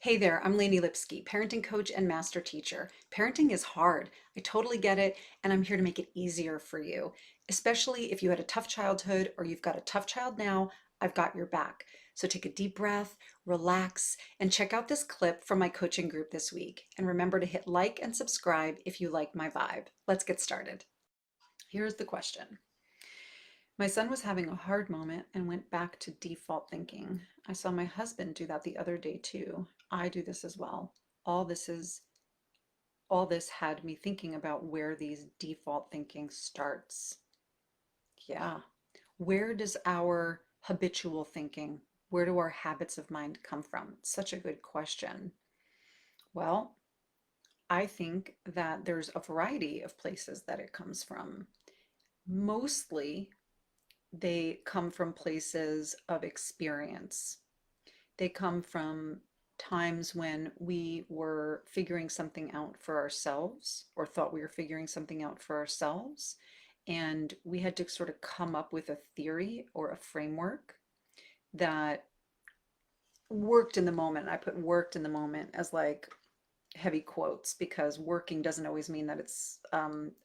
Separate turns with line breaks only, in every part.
Hey there, I'm Lainey Lipsky, parenting coach and master teacher. Parenting is hard. I totally get it, and I'm here to make it easier for you. Especially if you had a tough childhood or you've got a tough child now, I've got your back. So take a deep breath, relax, and check out this clip from my coaching group this week. And remember to hit like and subscribe if you like my vibe. Let's get started. Here's the question. My son was having a hard moment and went back to default thinking. I saw my husband do that the other day too. I do this as well. All this is all this had me thinking about where these default thinking starts. Yeah. Where does our habitual thinking, where do our habits of mind come from? Such a good question. Well, I think that there's a variety of places that it comes from. Mostly they come from places of experience. They come from times when we were figuring something out for ourselves or thought we were figuring something out for ourselves. And we had to sort of come up with a theory or a framework that worked in the moment. I put worked in the moment as like heavy quotes because working doesn't always mean that it's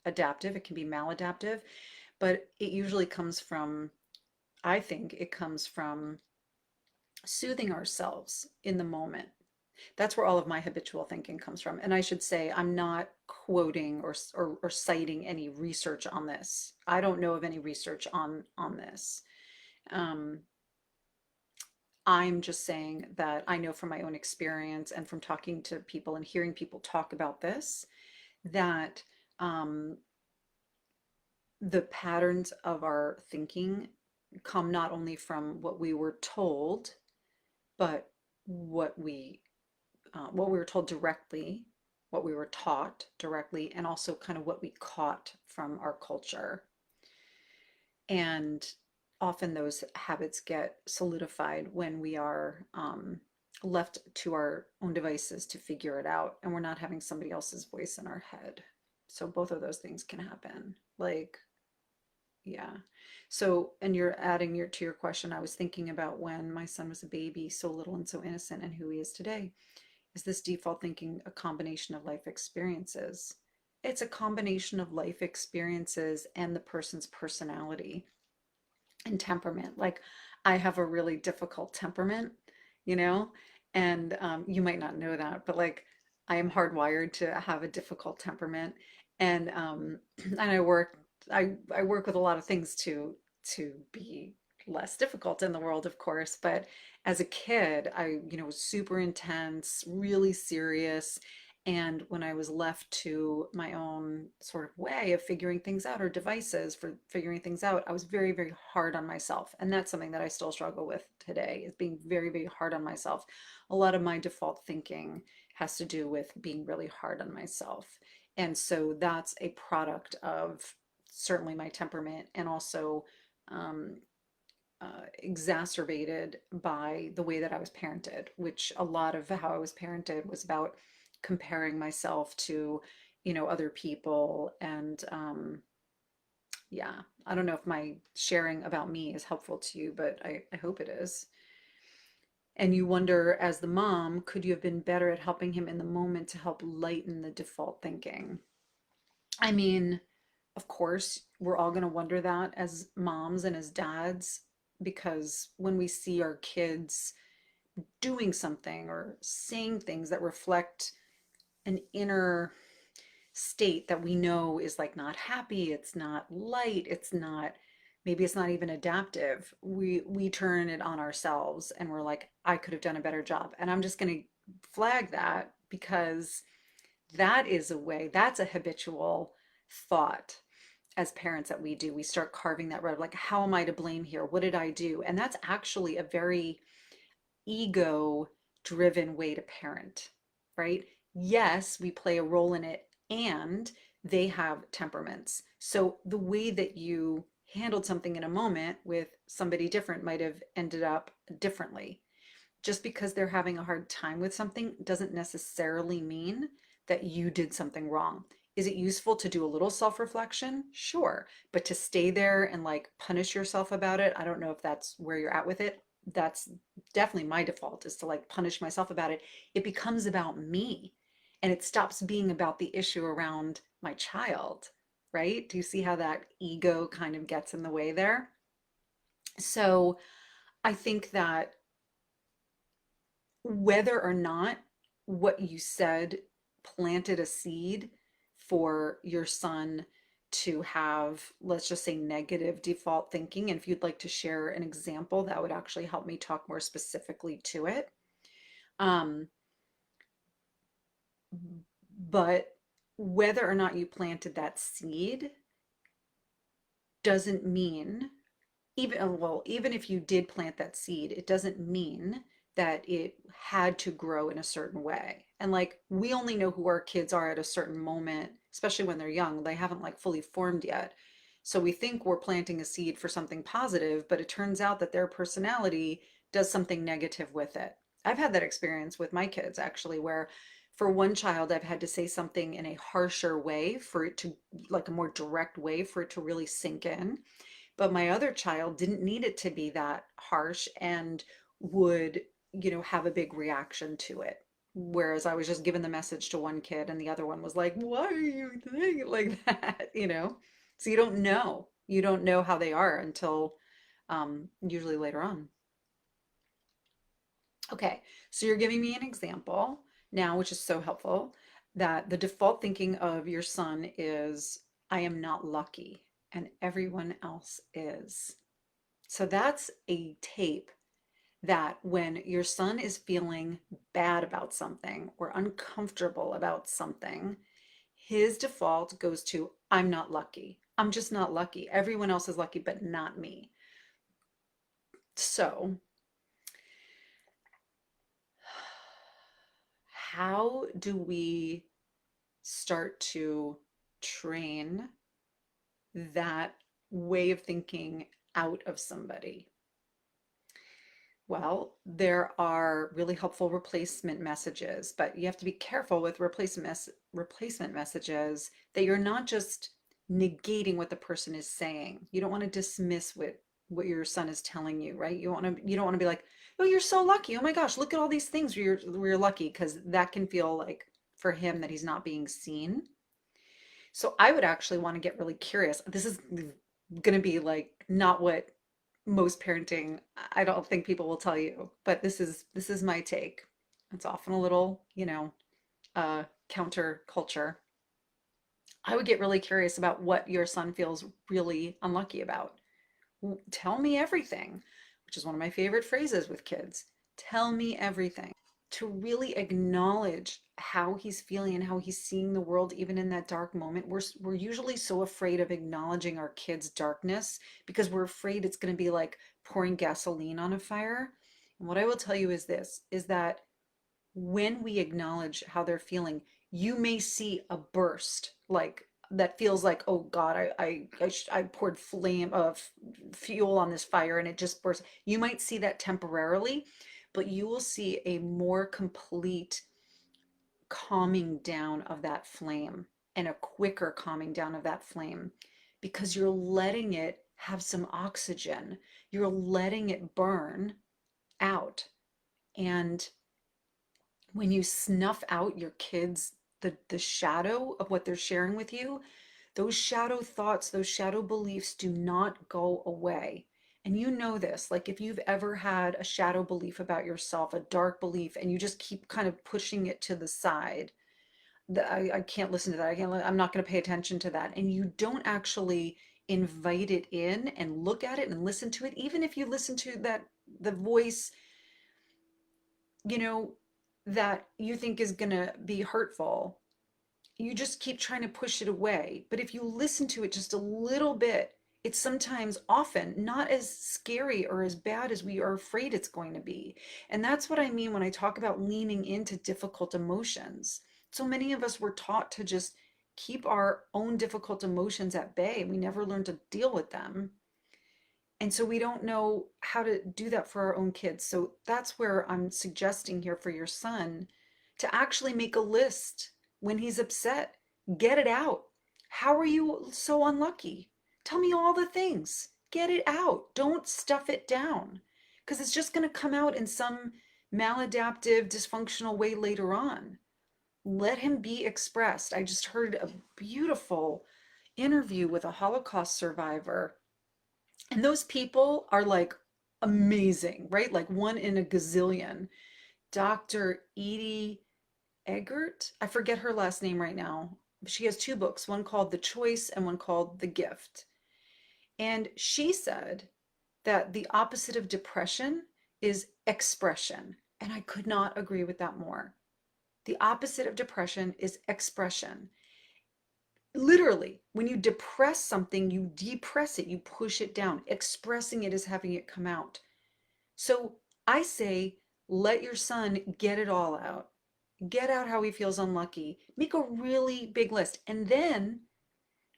adaptive. It can be maladaptive, but it usually comes from, I think it comes from soothing ourselves in the moment. That's where all of my habitual thinking comes from. And I should say, I'm not quoting or citing any research on this. I don't know of any research on this. Um, I'm just saying that I know from my own experience and from talking to people and hearing people talk about this that um, the patterns of our thinking come not only from what we were told, but what we what we were told directly, what we were taught directly, and also kind of what we caught from our culture. And often those habits get solidified when we are left to our own devices to figure it out, and we're not having somebody else's voice in our head. So both of those things can happen. Like, yeah. So, and you're adding your to your question, I was thinking about when my son was a baby, so little and so innocent, and who he is today. Is this default thinking a combination of life experiences? It's a combination of life experiences and the person's personality and temperament. Like, I have a really difficult temperament, you know, and you might not know that, but like, I am hardwired to have a difficult temperament, and and I work with a lot of things to be less difficult in the world, of course. But as a kid, was super intense, really serious. And when I was left to my own sort of way of figuring things out or devices for figuring things out, I was very, very hard on myself. And that's something that I still struggle with today, is being very, very hard on myself. A lot of my default thinking has to do with being really hard on myself. And so that's a product of certainly my temperament and also um, exacerbated by the way that I was parented, which a lot of how I was parented was about comparing myself to, other people. And yeah, I don't know if my sharing about me is helpful to you, but I hope it is. And you wonder, as the mom, could you have been better at helping him in the moment to help lighten the default thinking? I mean, of course, we're all going to wonder that as moms and as dads, because when we see our kids doing something or saying things that reflect an inner state that we know is like not happy, it's not light, it's not, maybe it's not even adaptive, we turn it on ourselves and we're like, I could have done a better job. And I'm just going to flag that because that is a way, that's a habitual thought as parents that we do. We start carving that road, like, how am I to blame here? What did I do? And that's actually a very ego driven way to parent, right? Yes, we play a role in it, and they have temperaments. So the way that you handled something in a moment with somebody different might have ended up differently. Just because they're having a hard time with something doesn't necessarily mean that you did something wrong. Is it useful to do a little self-reflection? Sure. But to stay there and like punish yourself about it, I don't know if that's where you're at with it. that's definitely my default, is to like punish myself about it. It becomes about me, and it stops being about the issue around my child, right? Do you see how that ego kind of gets in the way there? So I think that whether or not what you said planted a seed for your son to have, let's just say, negative default thinking, and if you'd like to share an example, that would actually help me talk more specifically to it. Um, but whether or not you planted that seed doesn't mean, even if you did plant that seed, it doesn't mean that it had to grow in a certain way. And like, we only know who our kids are at a certain moment, especially when they're young. They haven't like fully formed yet. So we think we're planting a seed for something positive, but it turns out that their personality does something negative with it. I've had that experience with my kids actually, where for one child, I've had to say something in a harsher way for it to, like a more direct way for it to really sink in. But my other child didn't need it to be that harsh and would, have a big reaction to it. Whereas I was just giving the message to one kid and the other one was like, why are you saying it like that? So you don't know. You don't know how they are until usually later on. Okay, so you're giving me an example now, which is so helpful, that the default thinking of your son is, I am not lucky and everyone else is. So that's a tape that when your son is feeling bad about something or uncomfortable about something, his default goes to, I'm not lucky. I'm just not lucky. Everyone else is lucky, but not me. So, how do we start to train that way of thinking out of somebody? Well, there are really helpful replacement messages, but you have to be careful with replacement messages that you're not just negating what the person is saying. You don't want to dismiss what your son is telling you, right? You don't want to be like, "Oh, you're so lucky. Oh my gosh, look at all these things where you're lucky," because that can feel like for him that he's not being seen. So I would actually want to get really curious. This is going to be like not what most parenting, I don't think people will tell you, but this is my take. It's often a little, counter culture. I would get really curious about what your son feels really unlucky about. Tell me everything, which is one of my favorite phrases with kids. Tell me everything. To really acknowledge how he's feeling and how he's seeing the world even in that dark moment. We're usually so afraid of acknowledging our kids' darkness because we're afraid it's going to be like pouring gasoline on a fire. And what I will tell you is this, is that when we acknowledge how they're feeling, you may see a burst like that feels like, oh God, I poured flame of fuel on this fire and it just burst. You might see that temporarily, but you will see a more complete calming down of that flame and a quicker calming down of that flame because you're letting it have some oxygen. You're letting it burn out. And when you snuff out your kids, the shadow of what they're sharing with you, those shadow thoughts, those shadow beliefs do not go away. And you know this, like if you've ever had a shadow belief about yourself, a dark belief, and you just keep kind of pushing it to the side, I can't listen to that. I'm not going to pay attention to that. And you don't actually invite it in and look at it and listen to it, even if you listen to that, the voice, you know, that you think is going to be hurtful, you just keep trying to push it away. But if you listen to it just a little bit, it's sometimes often not as scary or as bad as we are afraid it's going to be. And that's what I mean when I talk about leaning into difficult emotions. So many of us were taught to just keep our own difficult emotions at bay. We never learned to deal with them. And so we don't know how to do that for our own kids. So that's where I'm suggesting here for your son to actually make a list when he's upset. Get it out. How are you so unlucky? Tell me all the things. Get it out. Don't stuff it down. because it's just going to come out in some maladaptive, dysfunctional way later on. Let him be expressed. I just heard a beautiful interview with a Holocaust survivor, and those people are like amazing, right? Like one in a gazillion. Dr. Edie Eggert, I forget her last name right now. She has two books, one called The Choice and one called The Gift. And she said that the opposite of depression is expression. And I could not agree with that more. The opposite of depression is expression. Literally, when you depress something, you depress it, you push it down. Expressing it is having it come out. So I say, let your son get it all out. Get out how he feels unlucky. Make a really big list. And then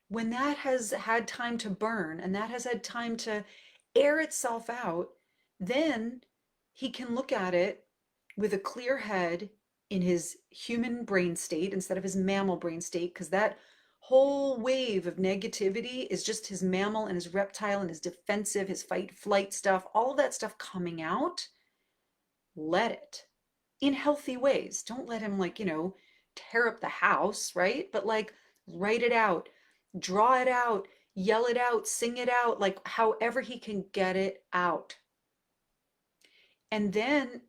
when that has had time to burn and that has had time to air itself out, then he can look at it with a clear head in his human brain state instead of his mammal brain state, because that whole wave of negativity is just his mammal and his reptile and his defensive, his fight flight stuff, all of that stuff coming out. Let it in healthy ways. Don't let him, like, tear up the house, right? But like, write it out, draw it out, yell it out, sing it out, like however he can get it out. And then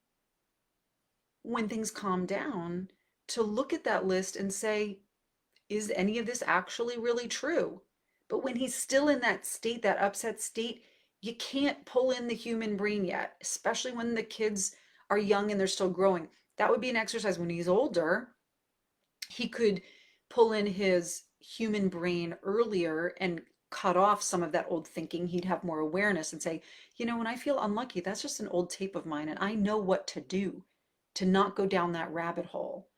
when things calm down, to look at that list and say, is any of this actually really true? But when he's still in that state, that upset state, you can't pull in the human brain yet, especially when the kids are young and they're still growing. That would be an exercise. When he's older, he could pull in his human brain earlier and cut off some of that old thinking. He'd have more awareness and say, when I feel unlucky, that's just an old tape of mine, and I know what to do to not go down that rabbit hole.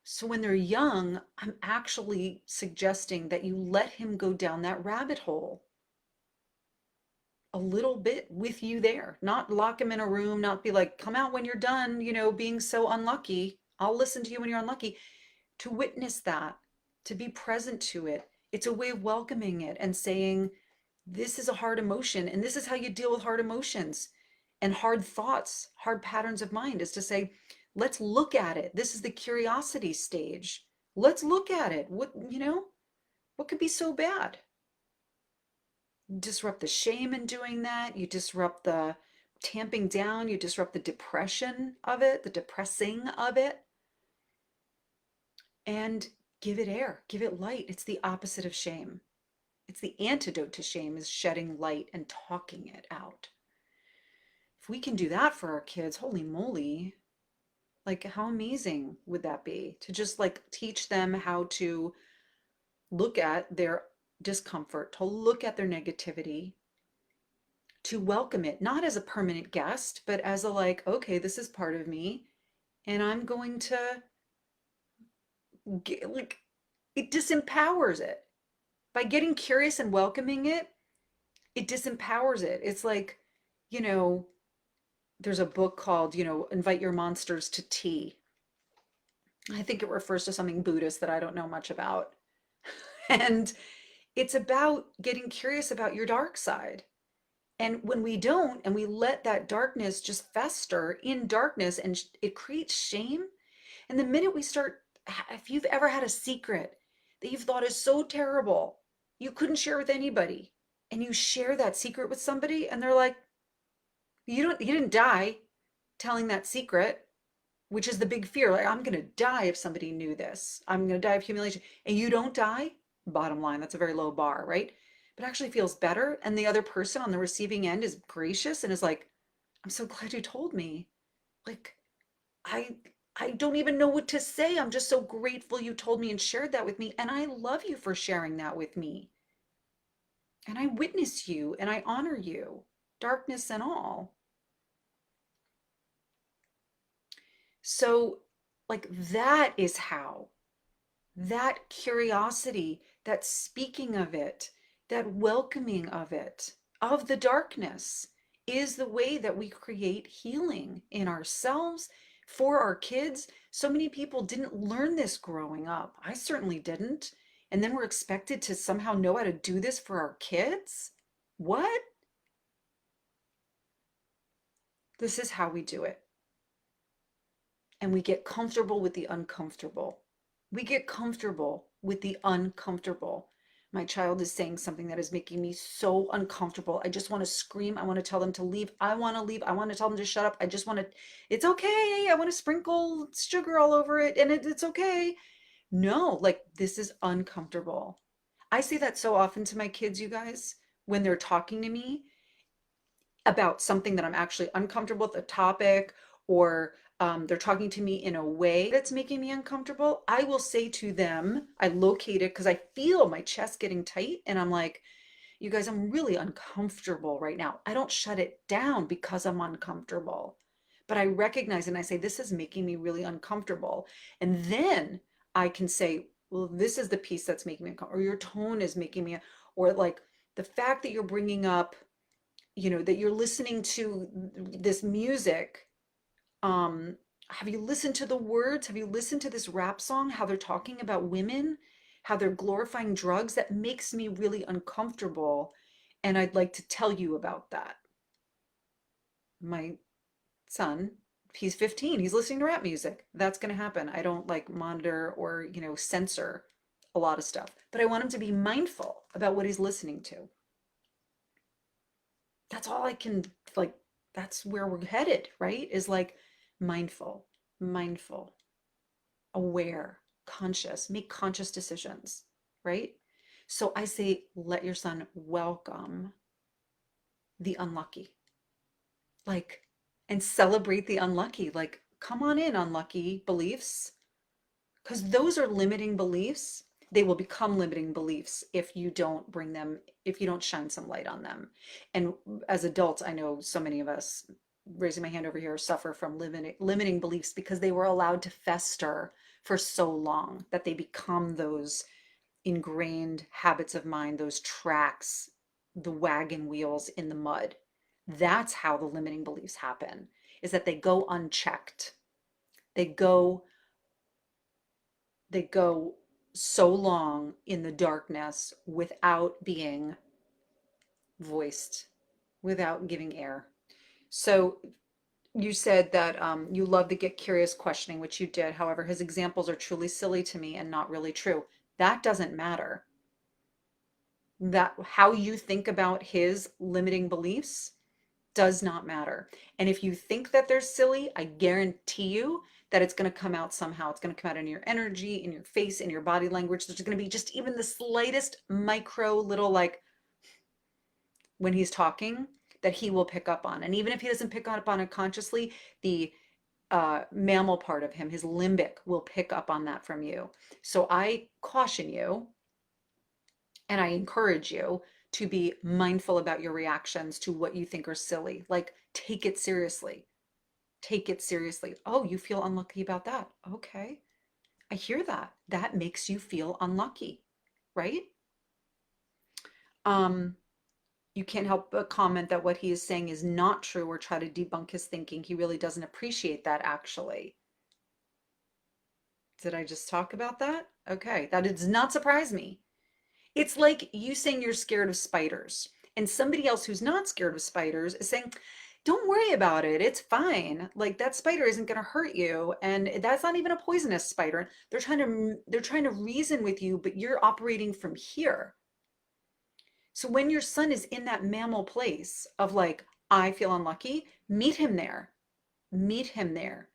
So when they're young, I'm actually suggesting that you let him go down that rabbit hole a little bit with you there, not lock him in a room, not be like, come out when you're done, being so unlucky. I'll listen to you when you're unlucky. To witness that, to be present to it. It's a way of welcoming it and saying, this is a hard emotion, and this is how you deal with hard emotions and hard thoughts, hard patterns of mind, is to say, let's look at it. This is the curiosity stage. Let's look at it. What could be so bad? Disrupt the shame in doing that. You disrupt the tamping down. You disrupt the depression of it, the depressing of it, and give it air, give it light. It's the opposite of shame. It's the antidote to shame, is shedding light and talking it out. If we can do that for our kids, holy moly, like how amazing would that be? To just like teach them how to look at their discomfort, to look at their negativity, to welcome it, not as a permanent guest, but as a like, okay, this is part of me, and I'm going to get, like, it disempowers it. By getting curious and welcoming it, it disempowers it. It's like, you know, there's a book called, Invite Your Monsters to Tea. I think it refers to something Buddhist that I don't know much about. And it's about getting curious about your dark side. And when we don't, and we let that darkness just fester in darkness, and it creates shame. And the minute we start, if you've ever had a secret that you've thought is so terrible, you couldn't share with anybody, and you share that secret with somebody, and they're like, you didn't die telling that secret, which is the big fear. Like, I'm going to die if somebody knew this. I'm going to die of humiliation. And you don't die. Bottom line, that's a very low bar, right? But it actually feels better. And the other person on the receiving end is gracious and is like, I'm so glad you told me. Like, I I don't even know what to say. I'm just so grateful you told me and shared that with me. And I love you for sharing that with me. And I witness you and I honor you, darkness and all. So, like, that is how, that curiosity, that speaking of it, that welcoming of it, of the darkness, is the way that we create healing in ourselves, for our kids. So many people didn't learn this growing up. I certainly didn't. And then we're expected to somehow know how to do this for our kids? What? This is how we do it. And we get comfortable with the uncomfortable. We get comfortable with the uncomfortable. My child is saying something that is making me so uncomfortable. I just want to scream. I want to tell them to leave. I want to leave. I want to tell them to shut up. I just want to, it's okay. I want to sprinkle sugar all over it and it's okay. No, like this is uncomfortable. I say that so often to my kids, you guys, when they're talking to me about something that I'm actually uncomfortable with, a topic, or they're talking to me in a way that's making me uncomfortable, I will say to them, I locate it because I feel my chest getting tight, and I'm like, you guys, I'm really uncomfortable right now. I don't shut it down because I'm uncomfortable, but I recognize and I say, this is making me really uncomfortable. And then I can say, well, this is the piece that's making me uncomfortable, or your tone is making me, or like the fact that you're bringing up, that you're listening to this music. um have you listened to the words? Have you listened to this rap song, how they're talking about women, how they're glorifying drugs? That makes me really uncomfortable, and I'd like to tell you about that. My son, he's 15, he's listening to rap music. That's going to happen. I don't like monitor or censor a lot of stuff, but I want him to be mindful about what he's listening to. That's all I can, like, that's where we're headed, right? Is like mindful, mindful, aware, conscious, make conscious decisions, right? So I say, let your son welcome the unlucky, like, and celebrate the unlucky. Like, come on in, unlucky beliefs, because those are limiting beliefs. They will become limiting beliefs if you don't bring them, if you don't shine some light on them. And as adults, I know so many of us, raising my hand over here, suffer from limiting beliefs because they were allowed to fester for so long that they become those ingrained habits of mind, those tracks, the wagon wheels in the mud. That's how the limiting beliefs happen, is that they go unchecked. They go they go so long in the darkness without being voiced, without giving air. So you said that you love to get curious questioning, which you did. However, his examples are truly silly to me and not really true. That doesn't matter. That how you think about his limiting beliefs does not matter. And if you think that they're silly, I guarantee you that it's going to come out somehow. It's going to come out in your energy, in your face, in your body language. There's going to be just even the slightest micro little, like, when he's talking, that he will pick up on. And even if he doesn't pick up on it consciously, the mammal part of him, his limbic, will pick up on that from you. So I caution you and I encourage you to be mindful about your reactions to what you think are silly. Like, take it seriously. Take it seriously. Oh, you feel unlucky about that. Okay. I hear that. That makes you feel unlucky, right? Um, you can't help but comment that what he is saying is not true or try to debunk his thinking. He really doesn't appreciate that, actually. Did I just talk about that? Okay. That does not surprise me. It's like you saying you're scared of spiders, and somebody else who's not scared of spiders is saying, don't worry about it. It's fine. Like, that spider isn't going to hurt you, and that's not even a poisonous spider. They're trying to reason with you, but you're operating from here. So when your son is in that mammal place of like, I feel unlucky, meet him there. Meet him there.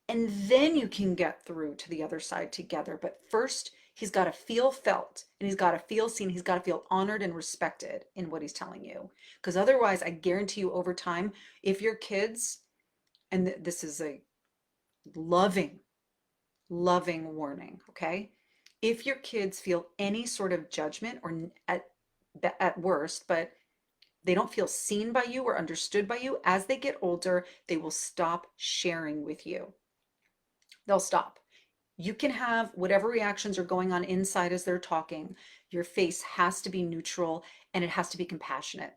And then you can get through to the other side together. But first, he's got to feel felt, and he's got to feel seen. He's got to feel honored and respected in what he's telling you. Because otherwise, I guarantee you, over time, if your kids, and this is a loving, loving warning, okay? If your kids feel any sort of judgment, or at worst, but they don't feel seen by you or understood by you, as they get older, they will stop sharing with you. They'll stop. You can have whatever reactions are going on inside as they're talking. Your face has to be neutral and it has to be compassionate.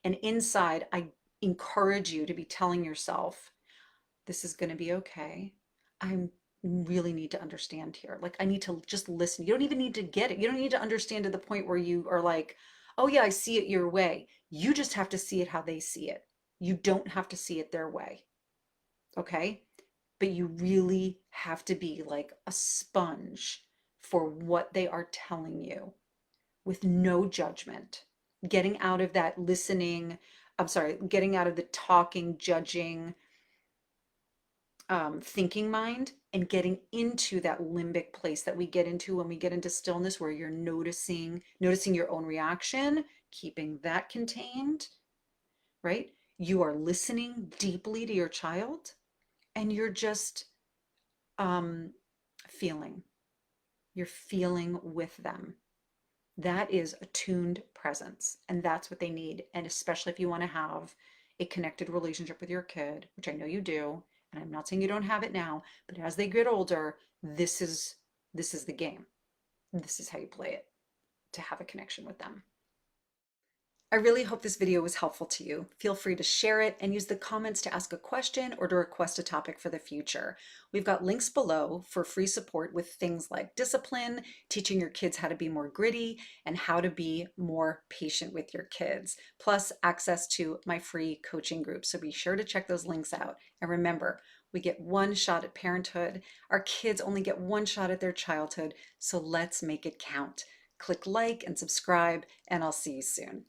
And inside, I encourage you to be telling yourself, this is going to be okay. I really need to understand here. Like, I need to just listen. You don't even need to get it. You don't need to understand to the point where you are like, oh, yeah, I see it your way. You just have to see it how they see it. You don't have to see it their way, okay? But you really have to be like a sponge for what they are telling you with no judgment. Getting out of that listening, I'm sorry, getting out of the talking, judging, thinking mind and getting into that limbic place that we get into when we get into stillness, where you're noticing your own reaction, keeping that contained, right? You are listening deeply to your child, and you're just um, feeling. You're feeling with them. That is attuned presence, and that's what they need. And especially if you want to have a connected relationship with your kid, which I know you do, and I'm not saying you don't have it now, but as they get older, this is the game. This is how you play it to have a connection with them. I really hope this video was helpful to you. Feel free to share it and use the comments to ask a question or to request a topic for the future. We've got links below for free support with things like discipline, teaching your kids how to be more gritty, and how to be more patient with your kids, plus access to my free coaching group. So be sure to check those links out. And remember, we get one shot at parenthood. Our kids only get one shot at their childhood, so let's make it count. Click like and subscribe, and I'll see you soon.